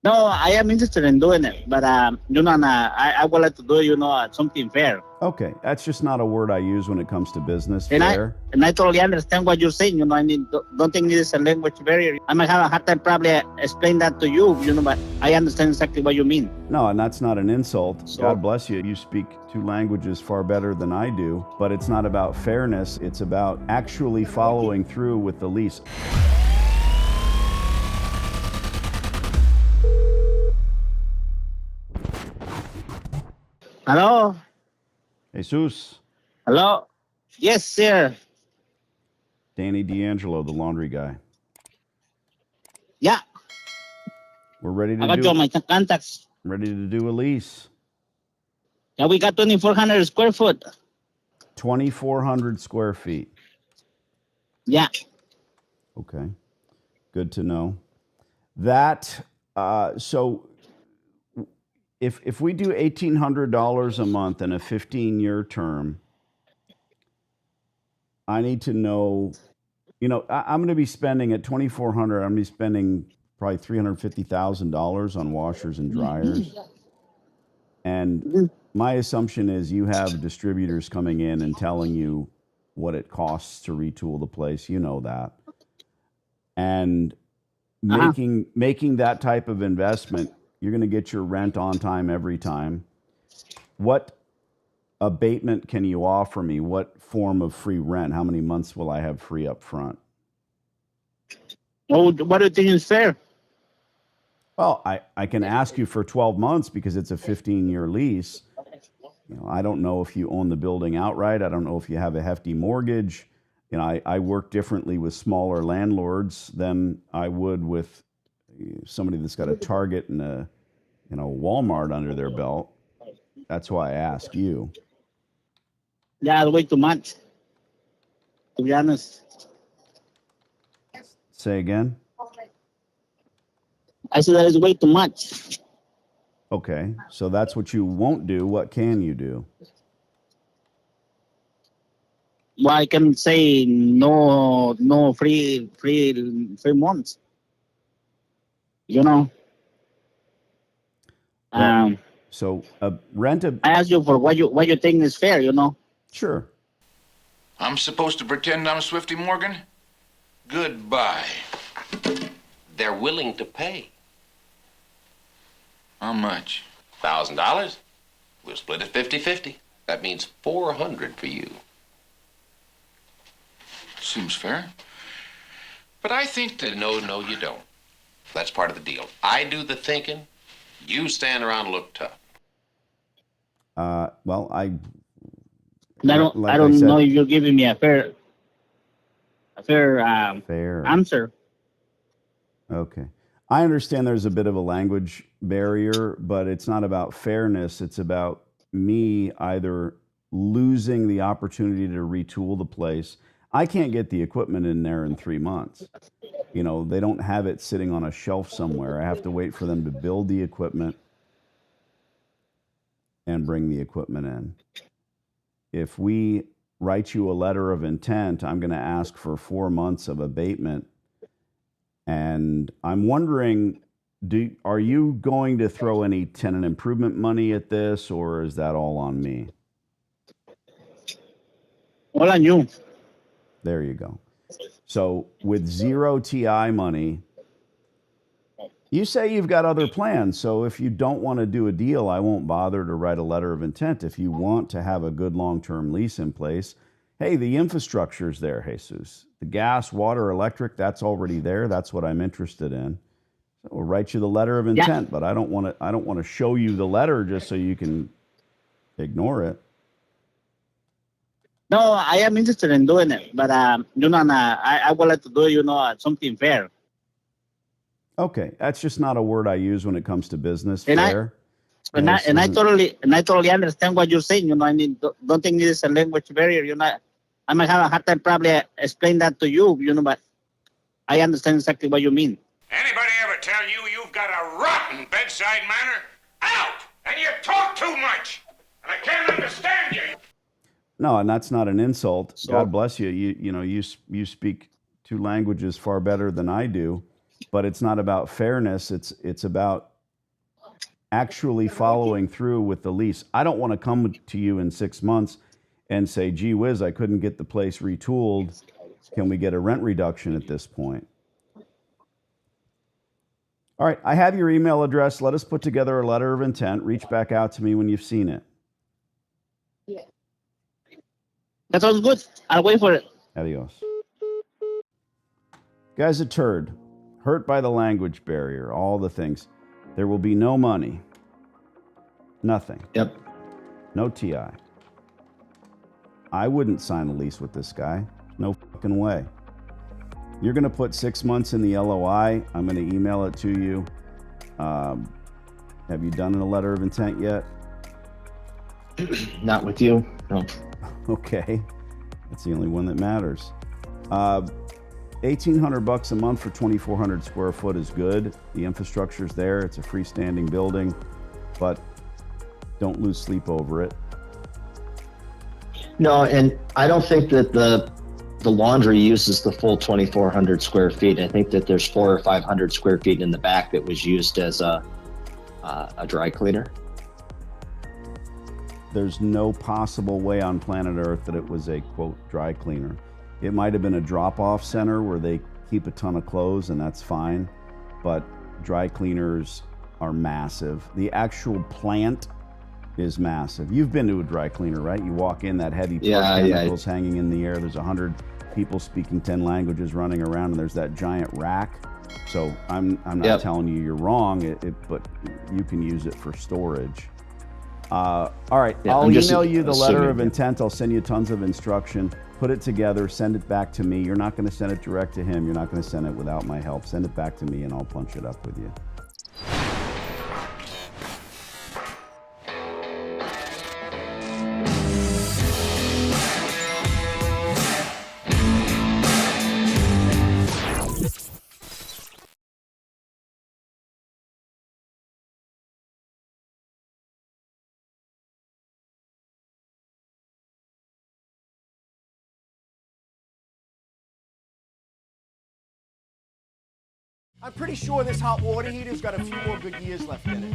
No, I am interested in doing it, but I would like to do something fair. Okay, that's just not a word I use when it comes to business. And I Fair. and I totally understand what you're saying. I mean, don't think this is a language barrier. I might have a hard time probably explain that to you. But I understand exactly what you mean. No, and that's not an insult. So, God bless you. You speak two languages far better than I do, but it's not about fairness. It's about actually following through with the lease. hello, Jesus, hello, yes, sir. Danny D'Angelo, the laundry guy. Yeah, We're ready I got you on my contacts. to do a lease. Yeah, we got 2,400 square foot. 2,400 square feet. Yeah. Okay, good to know. That so if we do $1,800 a month in a 15-year term, I need to know. I'm going to be spending at 2,400. I'm going to be spending probably $350,000 on washers and dryers. And my assumption is you have distributors coming in and telling you what it costs to retool the place. You know that. And making that type of investment, you're going to get your rent on time every time. What abatement can you offer me? What form of free rent? How many months will I have free up front? Well, what do you think is fair? Well, I can ask you for 12 months because it's a 15-year lease. I don't know if you own the building outright. I don't know if you have a hefty mortgage. I work differently with smaller landlords than I would with somebody that's got a Target and a Walmart under their belt. That's why I ask you. Yeah, way too much. To be honest. Say again? I said that is way too much. Okay, so that's what you won't do. What can you do? Well, I can say no free months. So rent a. I asked you for what you think is fair. Sure. I'm supposed to pretend I'm Swifty Morgan? Goodbye. They're willing to pay. How much? $1,000. We'll split it 50-50. That means $400 for you. Seems fair. But I think that... No, you don't. That's part of the deal. I do the thinking. You stand around and look tough. Well, I don't know if you're giving me a fair answer. Okay. I understand there's a bit of a language barrier, but it's not about fairness. It's about me either losing the opportunity to retool the place. I can't get the equipment in there in 3 months. They don't have it sitting on a shelf somewhere. I have to wait for them to build the equipment and bring the equipment in. If we write you a letter of intent, I'm going to ask for 4 months of abatement. And I'm wondering, are you going to throw any tenant improvement money at this, or is that all on me? All on you. There you go. So with zero TI money, you say you've got other plans. So if you don't want to do a deal, I won't bother to write a letter of intent. If you want to have a good long-term lease in place, hey, the infrastructure's there, Jesus. The gas, water, electric, that's already there. That's what I'm interested in. So we'll write you the letter of intent, but I don't want to show you the letter just so you can ignore it. No, I am interested in doing it, but I would like to do something fair. Okay, that's just not a word I use when it comes to business. And fair. I totally understand what you're saying. I mean, don't think this is a language barrier. I might have a hard time probably explain that to you. But I understand exactly what you mean. Anybody ever tell you you've got a rotten bedside manner? Out! And you talk too much! And I can't understand you! No, and that's not an insult. God bless you. You speak two languages far better than I do, but it's not about fairness. It's about actually following through with the lease. I don't want to come to you in 6 months and say, gee whiz, I couldn't get the place retooled. Can we get a rent reduction at this point? All right, I have your email address. Let us put together a letter of intent. Reach back out to me when you've seen it. That sounds good. I'll wait for it. Adios. Guy's a turd. Hurt by the language barrier, all the things. There will be no money. Nothing. Yep. No TI. I wouldn't sign a lease with this guy. No fucking way. You're going to put 6 months in the LOI. I'm going to email it to you. Have you done a letter of intent yet? Not with you. No. Okay. That's the only one that matters. $1,800 a month for 2,400 square foot is good. The infrastructure's there. It's a freestanding building, but don't lose sleep over it. No, and I don't think that the laundry uses the full 2,400 square feet. I think that there's 400 or 500 square feet in the back that was used as a dry cleaner. There's no possible way on planet Earth that it was a, quote, dry cleaner. It might have been a drop-off center where they keep a ton of clothes, and that's fine, but dry cleaners are massive. The actual plant is massive. You've been to a dry cleaner, right? You walk in, that heavy chemicals hanging in the air. There's 100 people speaking 10 languages running around, and there's that giant rack. So I'm not telling you you're wrong, but you can use it for storage. All right, I'll email you the letter of intent. I'll send you tons of instruction. Put it together, send it back to me. You're not going to send it direct to him. You're not going to send it without my help. Send it back to me, and I'll punch it up with you. I'm pretty sure this hot water heater's got a few more good years left in it.